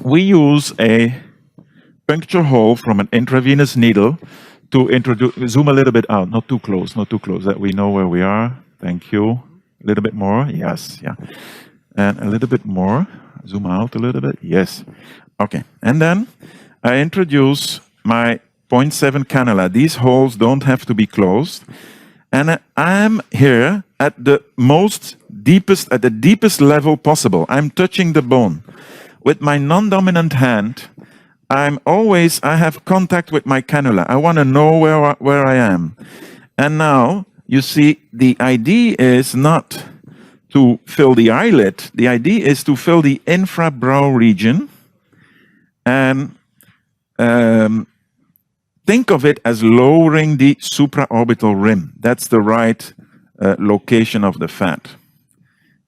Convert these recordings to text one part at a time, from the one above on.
we use a puncture hole from an intravenous needle to introduce. Zoom a little bit out, not too close, not too close, that we know where we are. Thank you. A little bit more, yes, yeah. And a little bit more. Zoom out a little bit, yes. Okay, and then I introduce my 0.7 cannula. These holes don't have to be closed. And I'm here at the deepest level possible. I'm touching the bone. With my non-dominant hand, I have contact with my cannula. I want to know where I am. And now, you see, the idea is not to fill the eyelid. The idea is to fill the infrabrow region and think of it as lowering the supraorbital rim. That's the right location of the fat.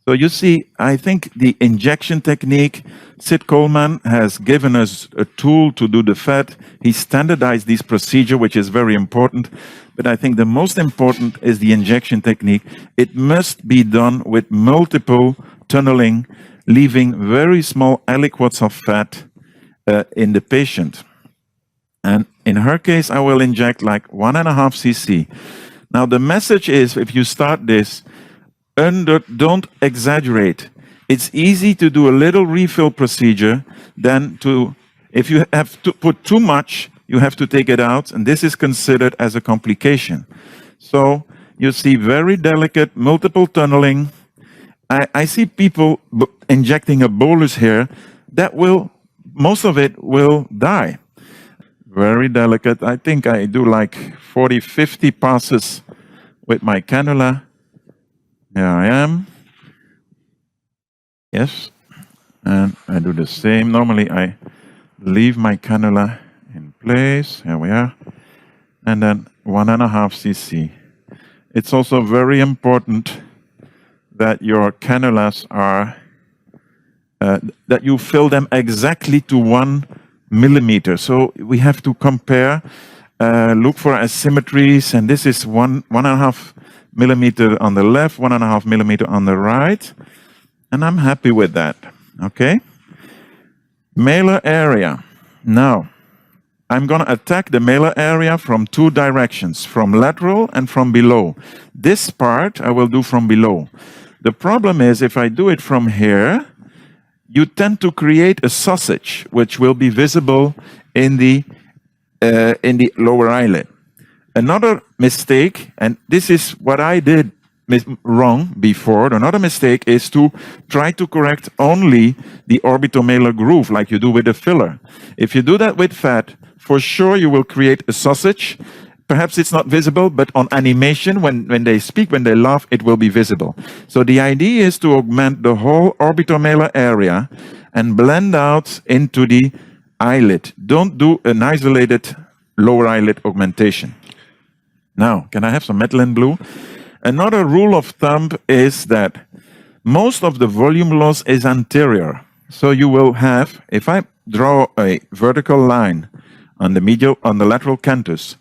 So you see, I think the injection technique, Sid Coleman has given us a tool to do the fat. He standardized this procedure, which is very important. But I think the most important is the injection technique. It must be done with multiple tunneling, leaving very small aliquots of fat in the patient. And in her case, I will inject like 1.5 cc. Now the message is, if you start this, don't exaggerate. It's easy to do a little refill procedure than if you have to put too much, you have to take it out, and this is considered as a complication. So you see very delicate, multiple tunneling. I see people injecting a bolus here that most of it will die. Very delicate. I think I do like 40, 50 passes with my cannula. Here I am. Yes. And I do the same. Normally I leave my cannula in place. Here we are. And then 1.5 cc. It's also very important that your cannulas are, that you fill them exactly to 1 millimeter. So we have to compare, look for asymmetries, and this is 1.5 millimeter on the left, 1.5 millimeter on the right, and I'm happy with that. Okay? Malar area. Now, I'm going to attack the malar area from 2 directions, from lateral and from below. This part I will do from below. The problem is, if I do it from here, you tend to create a sausage, which will be visible in the lower eyelid. Another mistake, and this is what I did wrong before, another mistake is to try to correct only the orbitomalar groove, like you do with a filler. If you do that with fat, for sure you will create a sausage. Perhaps it's not visible, but on animation, when they speak, when they laugh, it will be visible. So the idea is to augment the whole orbitomalar area and blend out into the eyelid. Don't do an isolated lower eyelid augmentation. Now, can I have some methylene blue? Another rule of thumb is that most of the volume loss is anterior. So you will have, if I draw a vertical line on the lateral canthus,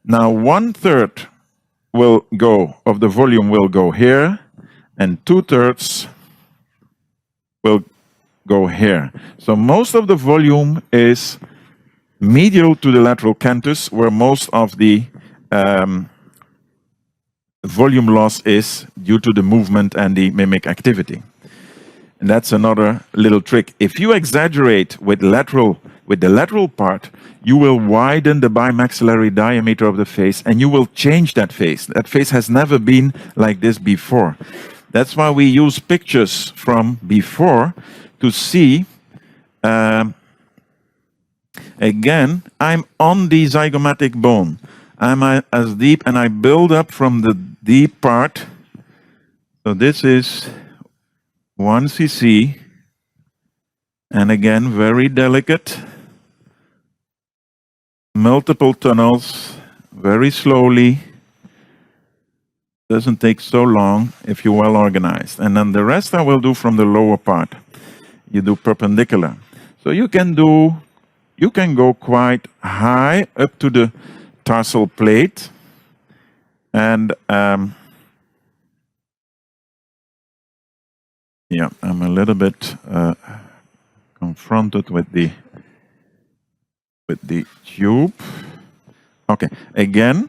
now 1/3 of the volume will go here, and 2/3 will go here. So most of the volume is medial to the lateral canthus, where most of the volume loss is due to the movement and the mimic activity. And that's another little trick. If you exaggerate with the lateral part, you will widen the bimaxillary diameter of the face, and you will change that face. That face has never been like this before. That's why we use pictures from before to see. Again, I'm on the zygomatic bone. I'm as deep, and I build up from the deep part. So this is 1 cc, and again, very delicate. Multiple tunnels, very slowly. Doesn't take so long if you're well organized. And then the rest I will do from the lower part. You do perpendicular. So you can go quite high up to the tarsal plate. And yeah, I'm a little bit confronted with the tube. Okay, again,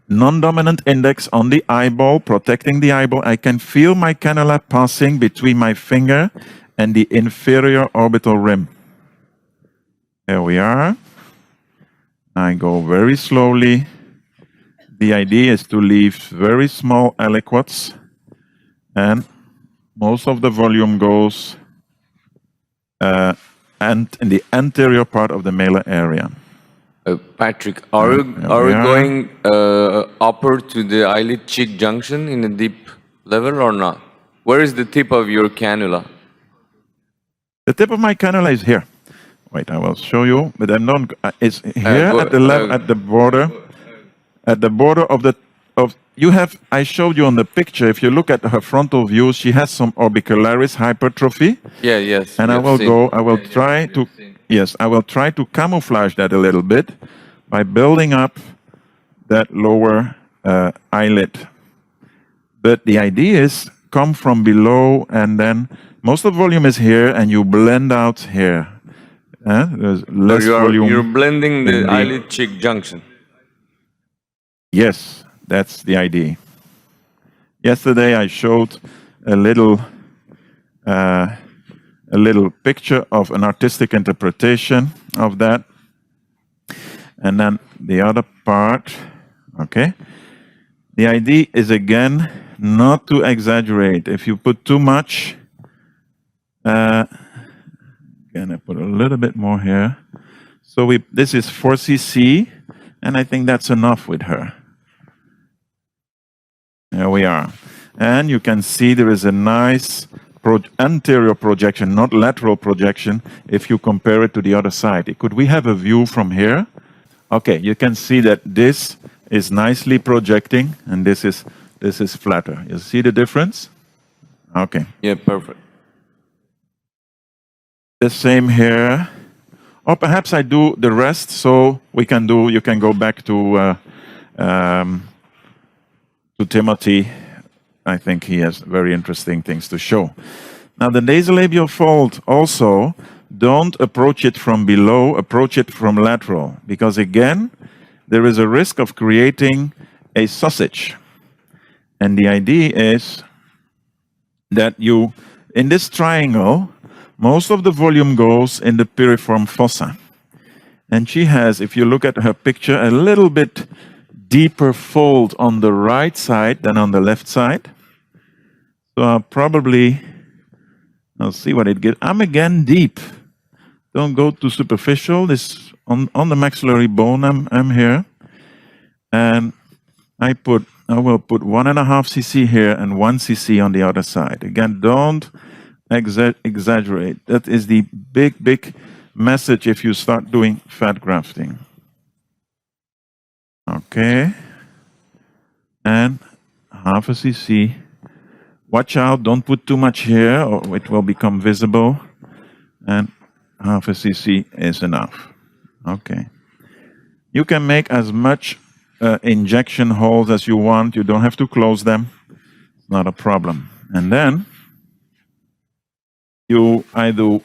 non-dominant index on the eyeball, protecting the eyeball. I can feel my cannula passing between my finger and the inferior orbital rim. There we are. I go very slowly. The idea is to leave very small aliquots, and most of the volume goes and in the anterior part of the malar area. Patrick, are you going upper to the eyelid cheek junction in a deep level or not? Where is the tip of your cannula? The tip of my cannula is here. Wait, I will show you, but I'm not. It's here at the level, at the border of the you have. I showed you on the picture. If you look at her frontal view, she has some orbicularis hypertrophy. Yeah, yes. And I will try to. Yes, I will try to camouflage that a little bit by building up that lower eyelid. But the idea is come from below, and then most of the volume is here, and you blend out here. There's less volume. You're blending the eyelid cheek junction. Yes, that's the idea. Yesterday I showed a little picture of an artistic interpretation of that. And then the other part, okay? The idea is, again, not to exaggerate. If you put too much, again, I put a little bit more here. So this is 4 cc, and I think that's enough with her. There we are. And you can see there is a nice anterior projection, not lateral projection, if you compare it to the other side. Could we have a view from here? Okay, you can see that this is nicely projecting, and this is flatter. You see the difference? Okay. Yeah, perfect. The same here. Or perhaps I do the rest, so you can go back to Timothy. I think he has very interesting things to show. Now, the nasolabial fold also, don't approach it from below, approach it from lateral, because again, there is a risk of creating a sausage. And the idea is that in this triangle, most of the volume goes in the piriform fossa. And she has, if you look at her picture, a little bit deeper fold on the right side than on the left side. So I'll see what it gives. I'm again deep. Don't go too superficial. This on the maxillary bone. I'm here, and I will put 1.5 cc here and 1 cc on the other side. Again, don't exaggerate. That is the big message if you start doing fat grafting. Okay, and 0.5 cc. Watch out, don't put too much here or it will become visible. And 0.5 cc is enough. Okay. You can make as much injection holes as you want. You don't have to close them. It's not a problem. And then I do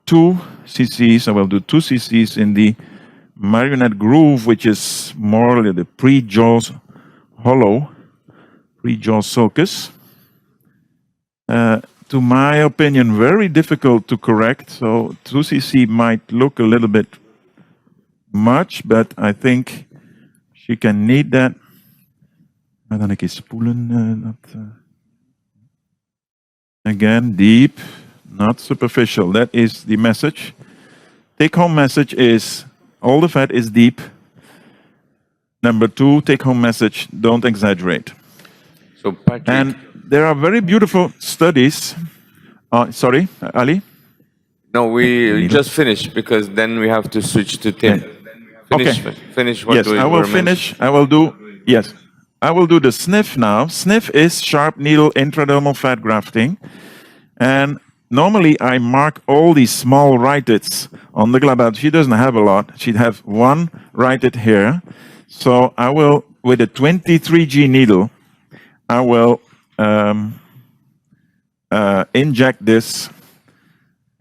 2 cc's. I will do 2 cc's in the marionette groove, which is more the pre-jaws hollow, pre-jaws sulcus. To my opinion, very difficult to correct. So 2 cc might look a little bit much, but I think she can need that. Again, deep, not superficial. That is the message. Take-home message is all the fat is deep. Number 2, take-home message, don't exaggerate. So, Patrick, and there are very beautiful studies. Sorry, Ali? No, we just finished because then we have to switch to Tim. Finish what I will finish. I will do the sniff now. Sniff is sharp needle intradermal fat grafting. And normally I mark all these small rhytids on the glabella. She doesn't have a lot. She'd have 1 rhytid here. So I will, with a 23G needle, I will inject this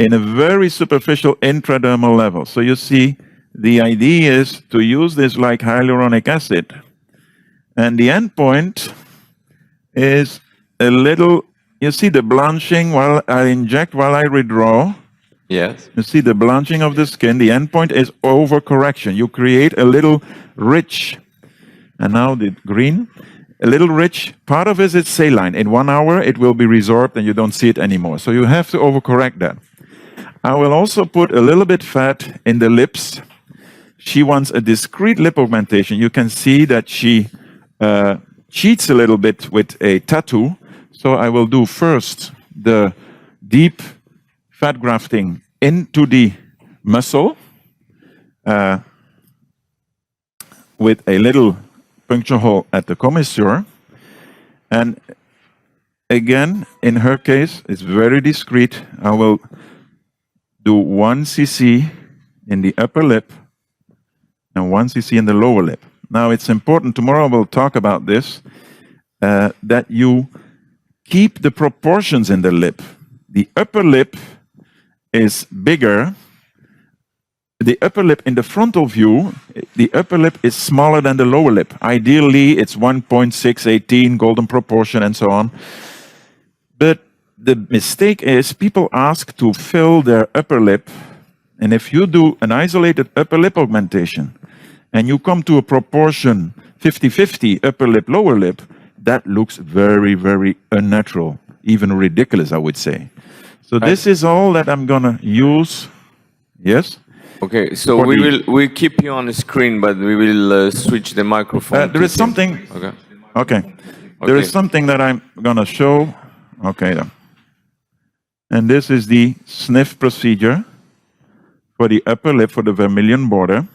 in a very superficial intradermal level. So you see, the idea is to use this like hyaluronic acid. And the endpoint is a little, you see the blanching while I inject, while I redraw. Yes. You see the blanching of the skin. The endpoint is overcorrection. You create a little rich, and now the green, a little rich, part of it is saline. In 1 hour, it will be resorbed and you don't see it anymore. So you have to overcorrect that. I will also put a little bit fat in the lips. She wants a discrete lip augmentation. You can see that she cheats a little bit with a tattoo. So I will do first the deep fat grafting into the muscle with a little puncture hole at the commissure. And again, in her case, it's very discreet. I will do 1 cc in the upper lip and 1 cc in the lower lip. Now it's important, tomorrow we'll talk about this, that you keep the proportions in the lip. The upper lip is bigger. The upper lip in the frontal view, the upper lip is smaller than the lower lip. Ideally, it's 1.618, golden proportion, and so on. But the mistake is people ask to fill their upper lip, and if you do an isolated upper lip augmentation, and you come to a proportion 50-50 upper lip, lower lip, that looks very, very unnatural, even ridiculous, I would say. So this is all that I'm gonna use. Yes? Okay, so we keep you on the screen, but we will switch the microphone. There is something. Okay. There is something that I'm gonna show. Okay. And this is the sniff procedure for the upper lip, for the vermilion border.